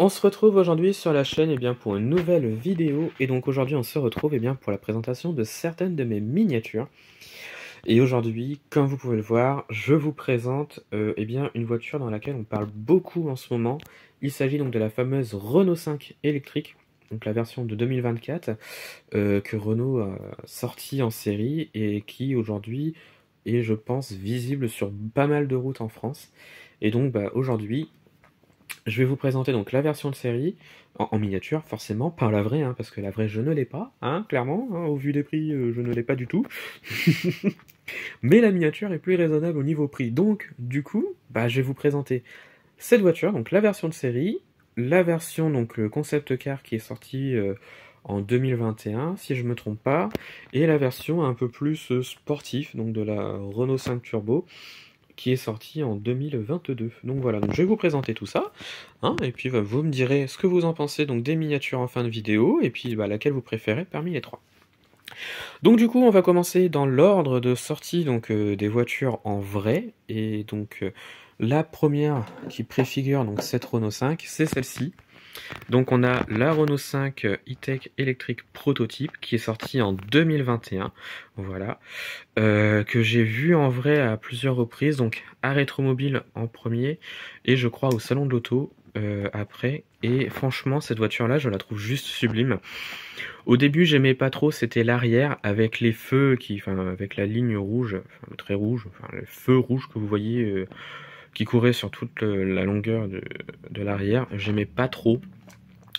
On se retrouve aujourd'hui sur la chaîne pour une nouvelle vidéo et donc aujourd'hui on se retrouve pour la présentation de certaines de mes miniatures. Et aujourd'hui, comme vous pouvez le voir, je vous présente une voiture dans laquelle on parle beaucoup en ce moment. Il s'agit donc de la fameuse Renault 5 électrique, donc la version de 2024 que Renault a sortie en série et qui aujourd'hui est, je pense, visible sur pas mal de routes en France. Et donc aujourd'hui, je vais vous présenter donc la version de série, en miniature forcément, pas la vraie, parce que la vraie je ne l'ai pas, clairement, au vu des prix je ne l'ai pas du tout. Mais la miniature est plus raisonnable au niveau prix, donc du coup, je vais vous présenter cette voiture, donc la version de série, la version donc le concept car qui est sorti en 2021, si je me trompe pas, et la version un peu plus sportif, donc de la Renault 5 Turbo, qui est sorti en 2022. Donc voilà, donc je vais vous présenter tout ça, et puis vous me direz ce que vous en pensez donc des miniatures en fin de vidéo, et puis laquelle vous préférez parmi les trois. Donc du coup, on va commencer dans l'ordre de sortie donc des voitures en vrai, et donc la première qui préfigure donc cette Renault 5, c'est celle-ci. Donc on a la Renault 5 e-tech électrique prototype qui est sortie en 2021, voilà, que j'ai vu en vrai à plusieurs reprises, donc à Rétromobile en premier, et je crois au Salon de l'Auto après, et franchement cette voiture là je la trouve juste sublime. Au début j'aimais pas trop, c'était l'arrière avec les feux, avec la ligne rouge, le trait rouge, le feu rouge que vous voyez qui courait sur toute la longueur de l'arrière, j'aimais pas trop.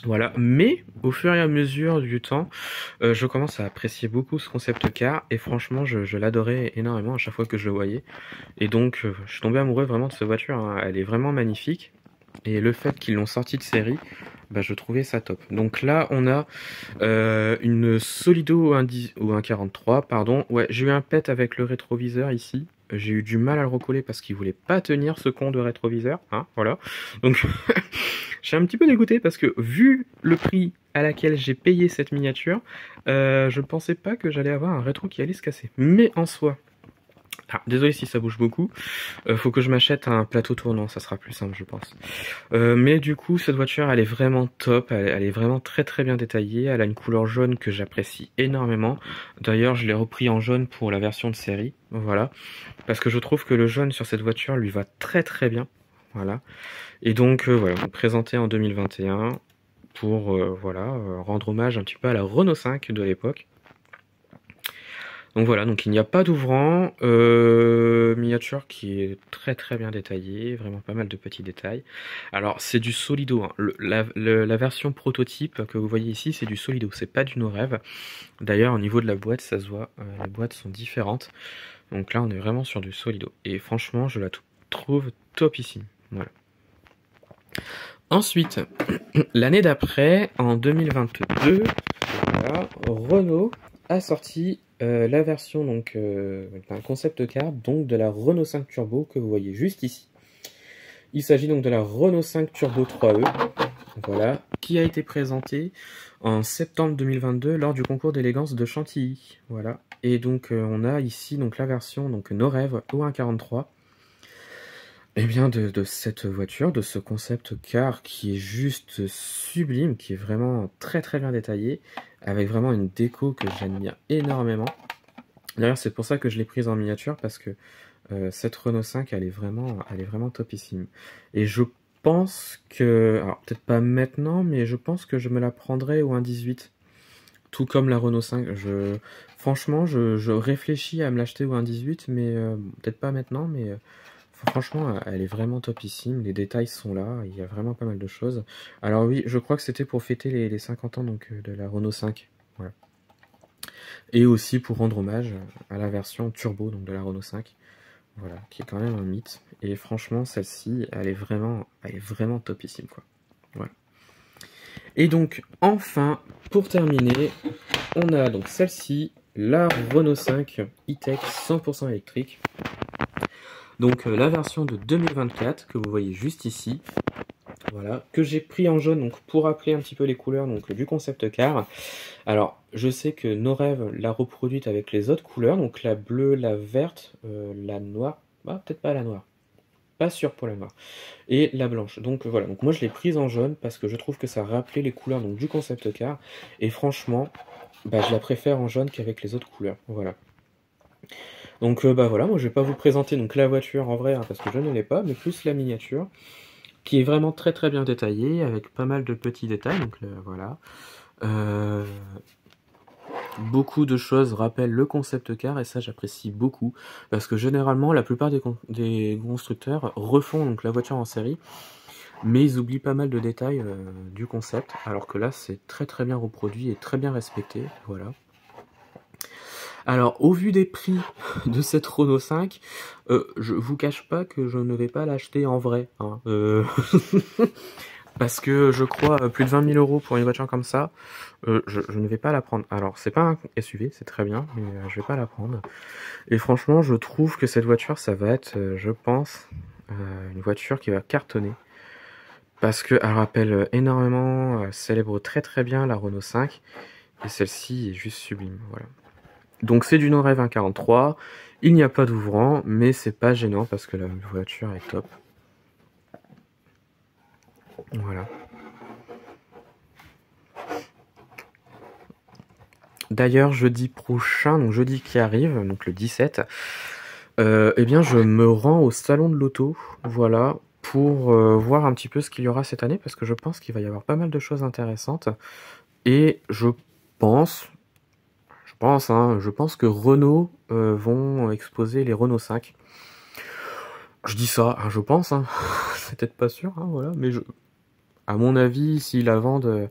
Voilà, mais au fur et à mesure du temps, je commence à apprécier beaucoup ce concept car, et franchement je l'adorais énormément à chaque fois que je le voyais. Et donc je suis tombé amoureux vraiment de cette voiture, elle est vraiment magnifique. Et le fait qu'ils l'ont sortie de série, je trouvais ça top. Donc là on a une Solido ou un 43, pardon. Ouais, j'ai eu un pet avec le rétroviseur ici. J'ai eu du mal à le recoller parce qu'il voulait pas tenir ce con de rétroviseur, voilà. Donc je suis un petit peu dégoûté parce que vu le prix à laquelle j'ai payé cette miniature, je pensais pas que j'allais avoir un rétro qui allait se casser. Mais en soi, désolé si ça bouge beaucoup, faut que je m'achète un plateau tournant, ça sera plus simple je pense. Mais du coup cette voiture elle est vraiment top, elle est vraiment très très bien détaillée, elle a une couleur jaune que j'apprécie énormément. D'ailleurs je l'ai repris en jaune pour la version de série, voilà, parce que je trouve que le jaune sur cette voiture lui va très très bien, voilà. Et donc voilà, présenté en 2021 pour rendre hommage un petit peu à la Renault 5 de l'époque. Donc voilà, donc il n'y a pas d'ouvrant, miniature qui est très très bien détaillée, vraiment pas mal de petits détails. Alors c'est du Solido, la version prototype que vous voyez ici c'est du Solido, c'est pas du No Rêve. D'ailleurs au niveau de la boîte ça se voit, les boîtes sont différentes. Donc là on est vraiment sur du Solido, et franchement je la trouve topissime, voilà. Ensuite, l'année d'après, en 2022, voilà, Renault a sorti la version d'un concept car donc de la Renault 5 Turbo que vous voyez juste ici. Il s'agit donc de la Renault 5 Turbo 3E, voilà, qui a été présentée en septembre 2022 lors du concours d'élégance de Chantilly, voilà. Et donc on a ici donc la version No Rêve OU143. De cette voiture, de ce concept car qui est juste sublime, qui est vraiment très très bien détaillé, avec vraiment une déco que j'admire énormément. D'ailleurs c'est pour ça que je l'ai prise en miniature, parce que cette Renault 5 elle est vraiment topissime. Et je pense que, alors peut-être pas maintenant, mais je pense que je me la prendrai au 1.18. Tout comme la Renault 5, franchement je réfléchis à me l'acheter au 1.18, mais peut-être pas maintenant, mais... franchement, elle est vraiment topissime, les détails sont là, il y a vraiment pas mal de choses. Alors oui, je crois que c'était pour fêter les 50 ans de la Renault 5. Voilà. Et aussi pour rendre hommage à la version turbo de la Renault 5. Voilà, qui est quand même un mythe. Et franchement, celle-ci, elle est vraiment topissime, quoi. Voilà. Et donc, enfin, pour terminer, on a donc celle-ci, la Renault 5 e-tech 100% électrique. Donc la version de 2024 que vous voyez juste ici, voilà, que j'ai pris en jaune donc pour rappeler un petit peu les couleurs du concept car. Alors je sais que No Rêve l'a reproduite avec les autres couleurs, donc la bleue, la verte, la noire, peut-être pas la noire, pas sûr pour la noire. Et la blanche. Donc voilà, donc moi je l'ai prise en jaune parce que je trouve que ça rappelait les couleurs donc, du concept car. Et franchement, bah, je la préfère en jaune qu'avec les autres couleurs. Voilà. Donc bah voilà, moi je vais pas vous présenter donc la voiture en vrai, hein, parce que je ne l'ai pas, mais plus la miniature, qui est vraiment très très bien détaillée, avec pas mal de petits détails, donc voilà. Beaucoup de choses rappellent le concept car, et ça j'apprécie beaucoup, parce que généralement la plupart des constructeurs refont donc la voiture en série, mais ils oublient pas mal de détails du concept, alors que là c'est très très bien reproduit et très bien respecté, voilà. Alors, au vu des prix de cette Renault 5, je vous cache pas que je ne vais pas l'acheter en vrai, hein. Parce que je crois plus de 20 000 € pour une voiture comme ça, je ne vais pas la prendre. Alors, c'est pas un SUV, c'est très bien, mais je vais pas la prendre. Et franchement, je trouve que cette voiture, ça va être, je pense, une voiture qui va cartonner. Parce qu'elle rappelle énormément, célèbre très très bien la Renault 5, et celle-ci est juste sublime, voilà. Donc c'est du non-rêve 1.43, il n'y a pas d'ouvrant, mais c'est pas gênant parce que la voiture est top. Voilà. D'ailleurs, jeudi prochain, donc jeudi qui arrive, donc le 17, eh bien je me rends au salon de l'auto, voilà, pour voir un petit peu ce qu'il y aura cette année, parce que je pense qu'il va y avoir pas mal de choses intéressantes, et je pense que Renault vont exposer les Renault 5. Je dis ça, hein, je pense, hein. C'est peut-être pas sûr, hein, voilà, mais à mon avis, s'ils la vendent,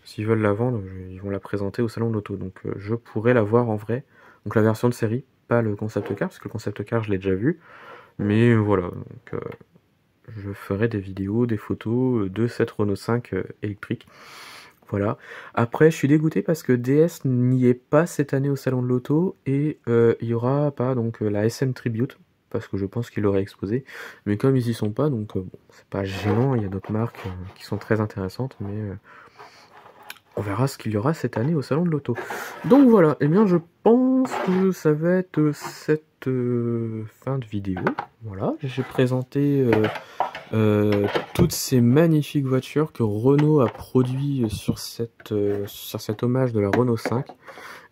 s'ils veulent la vendre, ils vont la présenter au salon de l'auto, donc je pourrais la voir en vrai, donc la version de série, pas le concept car, parce que le concept car je l'ai déjà vu, mais voilà, donc je ferai des vidéos, des photos de cette Renault 5 électrique. Voilà. Après, je suis dégoûté parce que DS n'y est pas cette année au salon de l'auto et il y aura pas donc la SM Tribute parce que je pense qu'ils l'auraient exposé. Mais comme ils y sont pas, donc bon, c'est pas gênant. Il y a d'autres marques qui sont très intéressantes, mais on verra ce qu'il y aura cette année au salon de l'auto. Donc voilà. Eh bien, je pense que ça va être cette fin de vidéo. Voilà. J'ai présenté toutes ces magnifiques voitures que Renault a produit sur cet hommage de la Renault 5.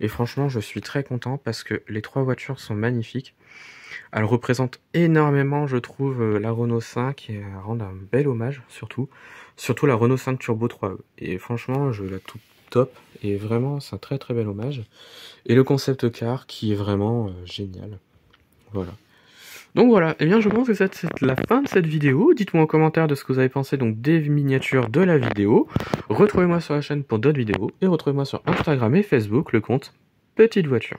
Et franchement, je suis très content parce que les trois voitures sont magnifiques. Elles représentent énormément, je trouve, la Renault 5 et elles rendent un bel hommage, surtout la Renault 5 Turbo 3E. Et franchement, je la trouve top et vraiment, c'est un très très bel hommage. Et le concept car qui est vraiment génial. Voilà. Donc voilà, et bien je pense que c'est la fin de cette vidéo. Dites-moi en commentaire de ce que vous avez pensé donc des miniatures de la vidéo. Retrouvez-moi sur la chaîne pour d'autres vidéos et retrouvez-moi sur Instagram et Facebook, le compte Petite Voiture.